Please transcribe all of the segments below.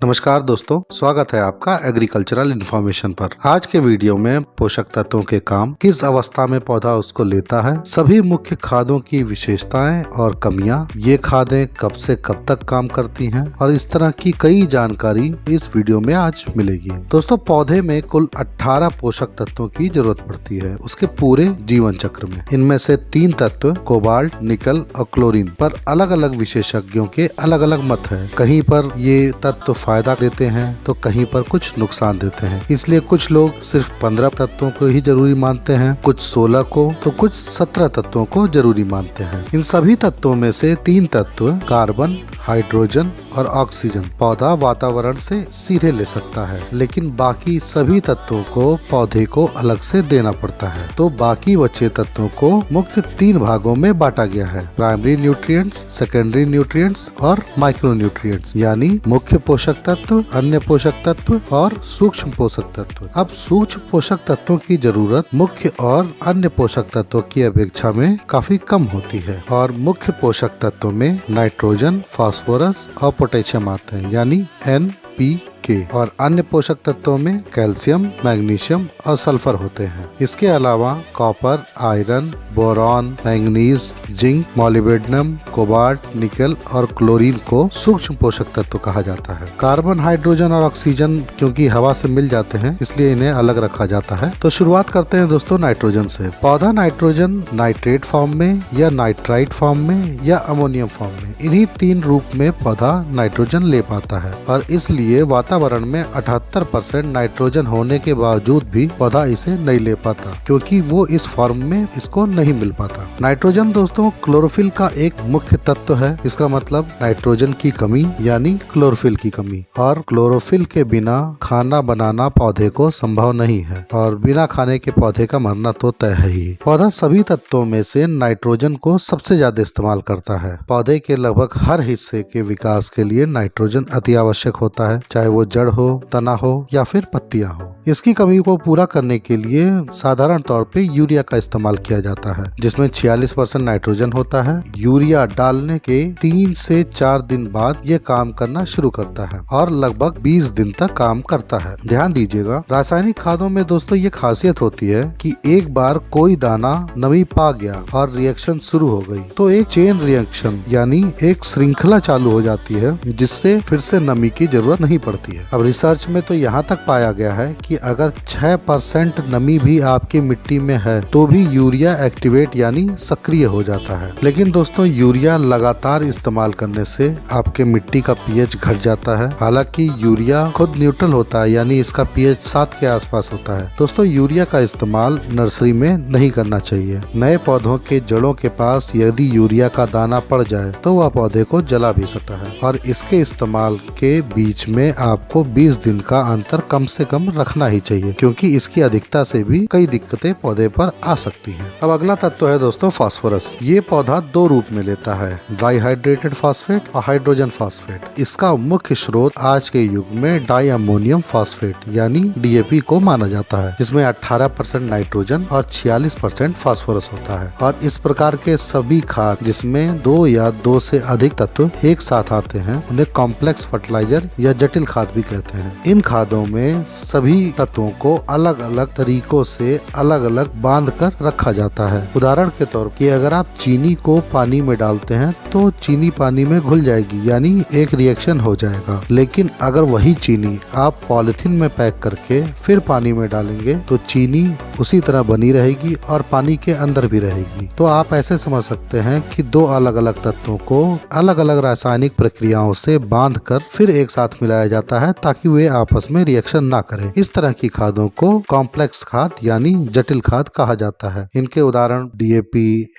नमस्कार दोस्तों, स्वागत है आपका एग्रीकल्चरल इन्फॉर्मेशन पर। आज के वीडियो में पोषक तत्वों के काम, किस अवस्था में पौधा उसको लेता है, सभी मुख्य खादों की विशेषताएं और कमियां, ये खादें कब से कब तक काम करती हैं और इस तरह की कई जानकारी इस वीडियो में आज मिलेगी। दोस्तों, पौधे में कुल 18 पोषक तत्वों की जरूरत पड़ती है उसके पूरे जीवन चक्र में। इनमें से 3 तत्व कोबाल्ट, निकल और क्लोरीन पर अलग अलग विशेषज्ञों के अलग अलग मत है। कहीं पर ये तत्व फायदा देते हैं तो कहीं पर कुछ नुकसान देते हैं। इसलिए कुछ लोग सिर्फ 15 तत्वों को ही जरूरी मानते हैं, कुछ 16 को तो कुछ 17 तत्वों को जरूरी मानते हैं। इन सभी तत्वों में से 3 तत्व कार्बन, हाइड्रोजन और ऑक्सीजन पौधा वातावरण से सीधे ले सकता है, लेकिन बाकी सभी तत्वों को पौधे को अलग से देना पड़ता है। तो बाकी बचे तत्वों को मुख्य 3 भागों में बांटा गया है: प्राइमरी न्यूट्रिएंट्स, सेकेंडरी न्यूट्रिएंट्स और माइक्रो न्यूट्रिएंट्स, यानी मुख्य पोषक तत्व, अन्य पोषक तत्व और सूक्ष्म पोषक तत्व। अब सूक्ष्म पोषक तत्वों की जरूरत मुख्य और अन्य पोषक तत्वों की अपेक्षा में काफी कम होती है और मुख्य पोषक तत्वों में नाइट्रोजन, फास्फोरस और पोटेशियम आते हैं, यानी NPK, और अन्य पोषक तत्वों में कैल्शियम, मैग्नीशियम और सल्फर होते हैं। इसके अलावा copper, iron, boron, manganese, zinc, molybdenum, cobalt, निकल और क्लोरीन को सूक्ष्म पोषक तत्व कहा जाता है। कार्बन, हाइड्रोजन और ऑक्सीजन क्योंकि हवा से मिल जाते हैं इसलिए इन्हें अलग रखा जाता है। तो शुरुआत करते हैं दोस्तों नाइट्रोजन से। पौधा नाइट्रोजन नाइट्रेट फॉर्म में या नाइट्राइट फॉर्म में या अमोनियम फॉर्म में, इन्हीं 3 रूप में पौधा नाइट्रोजन ले पाता है और इसलिए वातावरण में 78% नाइट्रोजन होने के बावजूद भी पौधा इसे नहीं ले पाता क्योंकि वो इस फॉर्म में इसको नहीं मिल पाता। नाइट्रोजन दोस्तों क्लोरोफिल का एक मुख्य तत्व है। इसका मतलब नाइट्रोजन की कमी यानी क्लोरोफिल की कमी, और क्लोरोफिल के बिना खाना बनाना पौधे को संभव नहीं है और बिना खाने के पौधे का मरना तो तय है ही। पौधा सभी तत्वों में से नाइट्रोजन को सबसे ज्यादा इस्तेमाल करता है। पौधे के लगभग हर हिस्से के विकास के लिए नाइट्रोजन अति आवश्यक होता है, चाहे वो जड़ हो, तना हो या फिर पत्तियां हो। इसकी कमी को पूरा करने के लिए साधारण तौर पे यूरिया का इस्तेमाल किया जाता है, जिसमें 46% नाइट्रोजन होता है। यूरिया डालने के 3 से 4 दिन बाद ये काम करना शुरू करता है और लगभग 20 दिन तक काम करता है। ध्यान दीजिएगा, रासायनिक खादों में दोस्तों ये खासियत होती है कि एक बार कोई दाना नमी पा गया और रिएक्शन शुरू हो गई तो एक चेन रिएक्शन यानी एक श्रृंखला चालू हो जाती है, जिससे फिर से नमी की जरूरत नहीं पड़ती है। अब रिसर्च में तो यहाँ तक पाया गया है कि अगर 6% नमी भी आपकी मिट्टी में है तो भी यूरिया एक्टिवेट यानी सक्रिय हो जाता है। लेकिन दोस्तों यूरिया लगातार इस्तेमाल करने से आपके मिट्टी का पीएच घट जाता है। हालांकि यूरिया खुद न्यूट्रल होता है, यानी इसका पीएच 7 के आसपास होता है। दोस्तों यूरिया का इस्तेमाल नर्सरी में नहीं करना चाहिए। नए पौधों के जड़ों के पास यदि यूरिया का दाना पड़ जाए तो वह पौधे को जला भी सकता है और इसके इस्तेमाल के बीच में आपको 20 दिन का अंतर कम से कम रखना ही चाहिए, क्योंकि इसकी अधिकता से भी कई दिक्कतें पौधे पर आ सकती हैं। अब अगला तत्व है दोस्तों फास्फोरस। ये पौधा 2 रूप में लेता है, डाइहाइड्रेटेड फास्फेट और हाइड्रोजन फास्फेट। इसका मुख्य स्रोत आज के युग में डाई अमोनियम फास्फेट यानी DAP को माना जाता है, जिसमें 18% नाइट्रोजन और 46% फास्फोरस होता है। और इस प्रकार के सभी खाद जिसमें 2 या 2 से अधिक तत्व एक साथ आते हैं उन्हें कॉम्प्लेक्स फर्टिलाइजर या जटिल खाद भी कहते हैं। इन खादों में सभी तत्वों को अलग अलग तरीकों से अलग अलग बांध कर रखा जाता है। उदाहरण के तौर पर अगर आप चीनी को पानी में डालते हैं तो चीनी पानी में घुल जाएगी, यानी एक रिएक्शन हो जाएगा। लेकिन अगर वही चीनी आप पॉलिथीन में पैक करके फिर पानी में डालेंगे तो चीनी उसी तरह बनी रहेगी और पानी के अंदर भी रहेगी। तो आप ऐसे समझ सकते हैं कि 2 अलग अलग तत्वों को अलग अलग रासायनिक प्रक्रियाओं से बांध कर फिर एक साथ मिलाया जाता है ताकि वे आपस में रिएक्शन ना करें। इस तरह की खादों को कॉम्प्लेक्स खाद यानी जटिल खाद कहा जाता है। इनके उदाहरण DAP,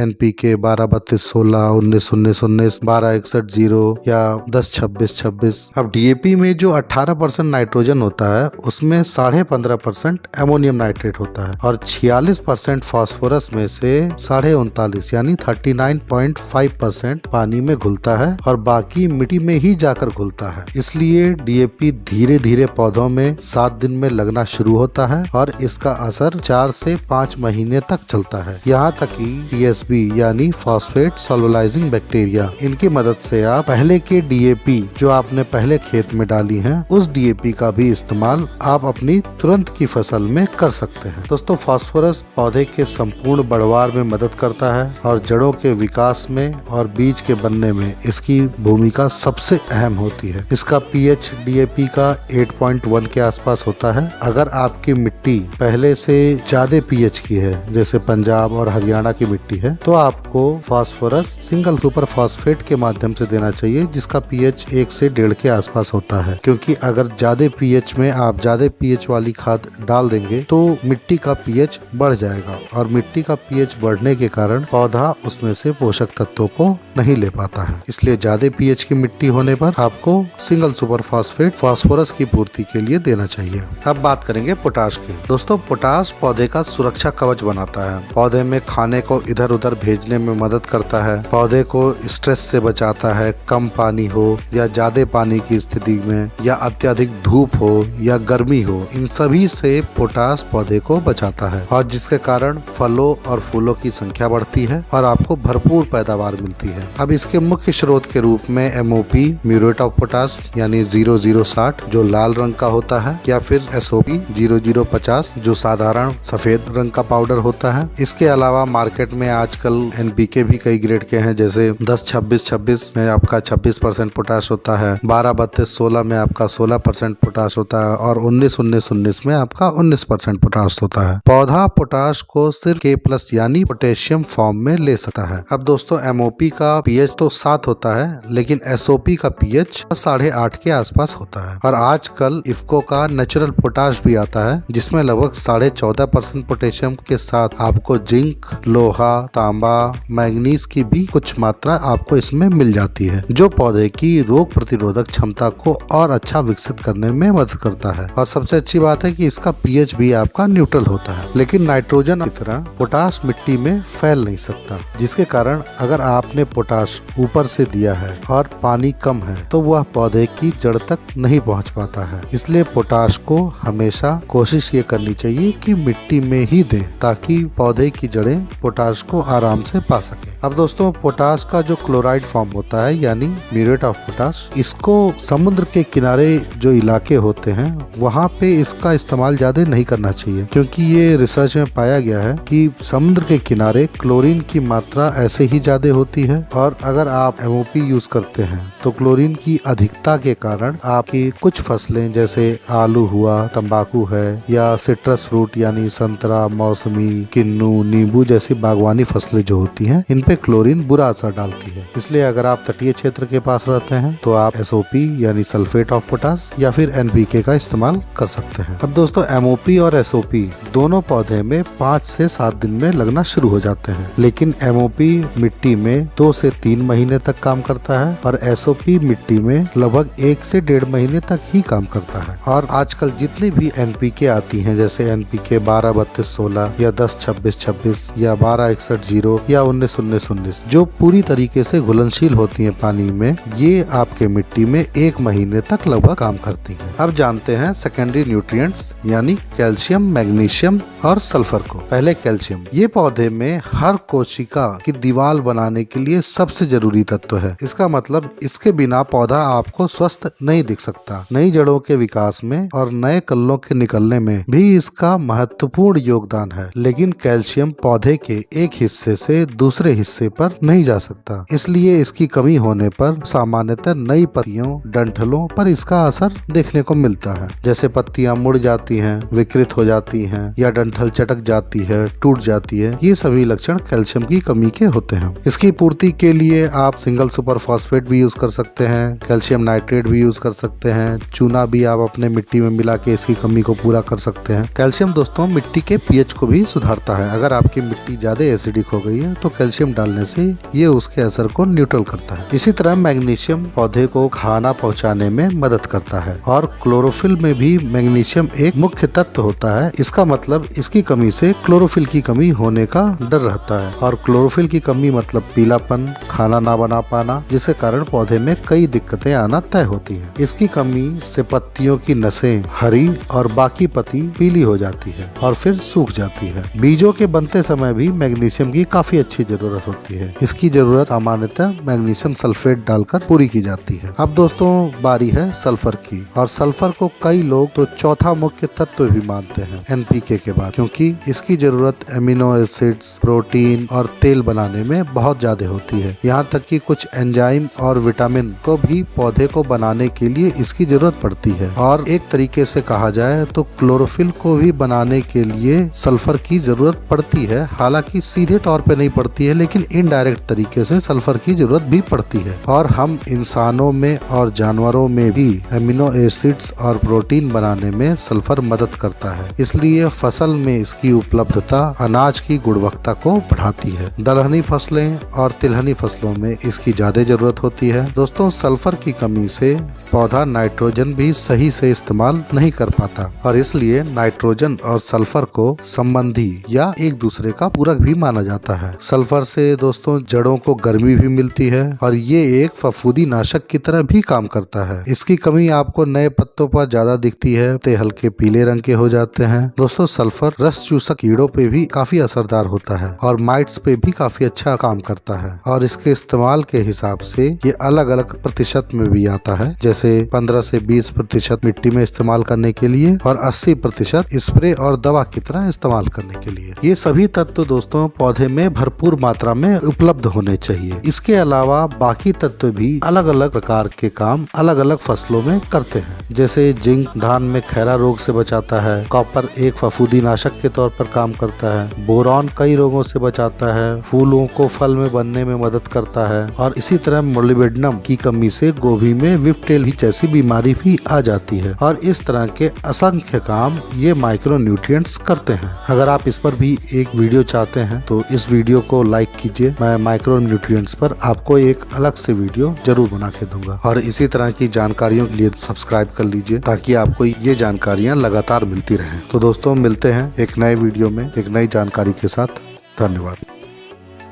NPK 12-32-16, 19-19-19, 12-61-0 या 10-26-26। अब DAP में जो 18% नाइट्रोजन होता है उसमें 15.5% अमोनियम नाइट्रेट होता है और 46% फास्फोरस में से 39.5 यानी 39.5% पानी में घुलता है और बाकी मिट्टी में ही जाकर घुलता है। इसलिए डीएपी धीरे धीरे पौधों में 7 दिन में लगना शुरू होता है और इसका असर 4 से 5 महीने तक चलता है। यहाँ तक कि पीएसबी यानी फॉस्फेट सोलुलाइजिंग बैक्टीरिया, इनकी मदद से आप पहले के डीएपी जो आपने पहले खेत में डाली है उस डीएपी का भी इस्तेमाल आप अपनी तुरंत की फसल में कर सकते हैं। दोस्तों, फास्फोरस पौधे के संपूर्ण बढ़वार में मदद करता है और जड़ों के विकास में और बीज के बनने में इसकी भूमिका सबसे अहम होती है। इसका पीएच डीएपी का 8.1 के आसपास होता है। अगर आपकी मिट्टी पहले से ज्यादा पीएच की है, जैसे पंजाब और हरियाणा की मिट्टी है, तो आपको फास्फोरस सिंगल सुपर फास्फेट के माध्यम से देना चाहिए, जिसका पीएच 1 से 1.5 के आसपास होता है। क्योंकि अगर ज्यादा पीएच में आप ज्यादा पीएच वाली खाद डाल देंगे तो मिट्टी का पीएच बढ़ जाएगा और मिट्टी का पीएच बढ़ने के कारण पौधा उसमें से पोषक तत्वों को नहीं ले पाता है। इसलिए ज्यादा पीएच की मिट्टी होने पर आपको सिंगल सुपर फास्फेट फास्फोरस की पूर्ति के लिए देना चाहिए। अब बात करेंगे पोटाश की। दोस्तों, पोटाश पौधे का सुरक्षा कवच बनाता है, पौधे में खाने को इधर उधर भेजने में मदद करता है, पौधे को स्ट्रेस से बचाता है। कम पानी हो या ज्यादा पानी की स्थिति में या अत्यधिक धूप हो या गर्मी हो, इन सभी से पोटाश पौधे को बचाता है और जिसके कारण फलों और फूलों की संख्या बढ़ती है और आपको भरपूर पैदावार मिलती है। अब इसके मुख्य स्रोत के रूप में एमओपी म्यूरेट ऑफ पोटाश यानी 0060 जो लाल रंग का होता है, या फिर एसओपी 0050 जो साधारण सफेद रंग का पाउडर होता है। इसके अलावा मार्केट में आजकल एनपीके भी कई ग्रेड के हैं, जैसे 10-26-26 में आपका 26% पोटाश होता है, 12-32-16 में आपका 16% पोटाश होता है और 19-19-19 में आपका 19% पोटाश होता है। पौधा पोटाश को सिर्फ K+ यानी पोटेशियम फॉर्म में ले सकता है। अब दोस्तों, एमओपी का पीएच तो 7 होता है, लेकिन एसओपी का पीएच 8.5 के आसपास होता है। और आजकल इफ्को का नेचुरल पोटाश भी आता है, जिसमें लगभग 14.5% पोटेशियम के साथ आपको जिंक, लोहा, तांबा, मैग्नीज की भी कुछ मात्रा आपको इसमें मिल जाती है, जो पौधे की रोग प्रतिरोधक क्षमता को और अच्छा विकसित करने में मदद करता है। और सबसे अच्छी बात है कि इसका पीएच भी आपका न्यूट्रल होता है। लेकिन नाइट्रोजन की तरह पोटाश मिट्टी में फैल नहीं सकता, जिसके कारण अगर आपने पोटाश ऊपर से दिया है और पानी कम है तो वह पौधे की जड़ तक नहीं पहुंच पाता है। इसलिए पोटाश को हमेशा कोशिश ये करनी चाहिए कि मिट्टी में ही दें, ताकि पौधे की जड़ें पोटाश को आराम से पा सके। अब दोस्तों, पोटाश का जो क्लोराइड फॉर्म होता है यानी म्यूरेट ऑफ पोटाश, इसको समुद्र के किनारे जो इलाके होते हैं वहाँ पे इसका इस्तेमाल ज्यादा नहीं करना चाहिए, क्योंकि ये रिसर्च में पाया गया है कि समुद्र के किनारे क्लोरीन की मात्रा ऐसे ही ज्यादा होती है और अगर आप एमओपी यूज करते हैं तो क्लोरीन की अधिकता के कारण आपकी कुछ फसलें जैसे आलू हुआ, तंबाकू है या सिट्रस फ्रूट यानी संतरा, मौसमी, किन्नू, नींबू जैसी बागवानी फसलें जो होती हैं, इन पे क्लोरीन बुरा असर डालती है। इसलिए अगर आप तटीय क्षेत्र के पास रहते हैं तो आप एसओपी यानी सल्फेट ऑफ पोटाश या फिर एनपीके का इस्तेमाल कर सकते हैं। अब दोस्तों, एमओपी और एसओपी दोनों पौधे में 5 से 7 दिन में लगना शुरू हो जाते हैं, लेकिन एमओपी मिट्टी में 2 से 3 महीने तक काम करता है और एसओपी मिट्टी में लगभग 1 से 1.5 महीने तक ही काम करता है। और आजकल जितनी भी एनपीके आती हैं, जैसे एनपीके 12-32-16 या 10-26-26 या 12-61-0 या 19-19-19 जो पूरी तरीके से घुलनशील होती हैं पानी में, ये आपके मिट्टी में 1 महीने तक लगभग काम करती हैं। अब जानते हैं सेकेंडरी न्यूट्रिएंट्स यानी कैल्शियम, मैग्नीशियम और सल्फर को। पहले कैल्शियम, ये पौधे में हर कोशिका की दीवार बनाने के लिए सबसे जरूरी तत्व है। इसका मतलब इसके बिना पौधा आपको स्वस्थ नहीं दिख सकता। नई जड़ों के विकास में और नए कल्लों के निकलने में भी इसका महत्वपूर्ण योगदान है, लेकिन कैल्शियम पौधे के एक हिस्से से दूसरे हिस्से पर नहीं जा सकता। इसलिए इसकी कमी होने पर सामान्यतः नई पत्तियों, डंठलों पर इसका असर देखने को मिलता है, जैसे पत्तियां मुड़ जाती हैं, विकृत हो जाती हैं या डंठल चटक जाती है, टूट जाती है। ये सभी लक्षण कैल्शियम की कमी के होते हैं। इसकी पूर्ति के लिए आप सिंगल सुपर फास्फेट भी यूज कर सकते हैं, कैल्शियम नाइट्रेट भी यूज कर सकते हैं, चूना भी आप अपने मिट्टी में मिला के इसकी कमी को पूरा कर सकते हैं। कैल्शियम दोस्तों मिट्टी के पीएच को भी सुधारता है। अगर आपकी मिट्टी ज्यादा एसिडिक हो गई है तो कैल्शियम डालने से ये उसके असर को न्यूट्रल करता है। इसी तरह मैग्नीशियम पौधे को खाना पहुँचाने में मदद करता है और क्लोरोफिल में भी मैग्नीशियम एक मुख्य तत्व होता है। इसका मतलब मतलब इसकी कमी से क्लोरोफिल की कमी होने का डर रहता है, और क्लोरोफिल की कमी मतलब पीलापन, खाना ना बना पाना, जिसके कारण पौधे में कई दिक्कतें आना तय होती है। इसकी कमी से पत्तियों की नसें हरी और बाकी पत्ती पीली हो जाती है और फिर सूख जाती है। बीजों के बनते समय भी मैग्नीशियम की काफी अच्छी जरूरत होती है। इसकी जरूरत सामान्यतः मैग्नीशियम सल्फेट डालकर पूरी की जाती है। अब दोस्तों बारी है सल्फर की, और सल्फर को कई लोग तो चौथा मुख्य तत्व भी मानते हैं एनपीके के बाद, क्योंकि इसकी जरूरत एमिनो एसिड्स, प्रोटीन और तेल बनाने में बहुत ज्यादा होती है। यहाँ तक कि कुछ एंजाइम और विटामिन को भी पौधे को बनाने के लिए इसकी जरूरत पड़ती है। और एक तरीके से कहा जाए तो क्लोरोफिल को भी बनाने के लिए सल्फर की जरूरत पड़ती है। हालांकि सीधे तौर पे नहीं पड़ती है, लेकिन इनडायरेक्ट तरीके से सल्फर की जरूरत भी पड़ती है। और हम इंसानों में और जानवरों में भी एमिनो एसिड्स और प्रोटीन बनाने में सल्फर मदद करता है। इसलिए फसल में इसकी उपलब्धता अनाज की गुणवत्ता को बढ़ाती है। दलहनी फसलें और तिलहनी फसलों में इसकी ज्यादा जरूरत होती है। दोस्तों सल्फर की कमी से पौधा नाइट्रोजन भी सही से इस्तेमाल नहीं कर पाता, और इसलिए नाइट्रोजन और सल्फर को संबंधी या एक दूसरे का पूरक भी माना जाता है। सल्फर से दोस्तों जड़ों को गर्मी भी मिलती है, और ये एक फफूंदी नाशक की तरह भी काम करता है। इसकी कमी आपको नए पत्तों पर ज्यादा दिखती है, ते हल्के पीले रंग के हो जाते हैं। दोस्तों सल्फर रस चूसक कीड़ों पे भी काफी असरदार होता है और माइट्स पे भी काफी अच्छा काम करता है। और इसके इस्तेमाल के हिसाब से ये अलग अलग प्रतिशत में भी आता है, जैसे 15 से 20% मिट्टी में इस्तेमाल करने के लिए और 80% स्प्रे और दवा की तरह इस्तेमाल करने के लिए। ये सभी तत्व दोस्तों पौधे में भरपूर मात्रा में उपलब्ध होने चाहिए। इसके अलावा बाकी तत्व भी अलग अलग प्रकार के काम अलग अलग फसलों में करते हैं। जैसे जिंक धान में खैरा रोग से बचाता है, कॉपर एक फफूंदी नाशक के तौर पर काम करता है, बोरॉन कई रोगों से बचाता है, फूलों को फल में बनने में मदद करता है, और इसी तरह मोलिब्डेनम की कमी से गोभी में विफ्टेल जैसी बीमारी भी आ जाती है। और इस तरह के असंख्य काम ये माइक्रो न्यूट्रिएंट्स करते हैं। अगर आप इस पर भी एक वीडियो चाहते हैं तो इस वीडियो को लाइक कीजिए। मैं माइक्रो न्यूट्रिएंट्स पर आपको एक अलग से वीडियो जरूर बना के दूंगा, और इसी तरह की जानकारियों के लिए सब्सक्राइब कर लीजिए ताकि आपको ये जानकारियाँ लगातार मिलती रहें। तो दोस्तों मिलते हैं एक नए वीडियो में एक नई जानकारी के साथ। धन्यवाद।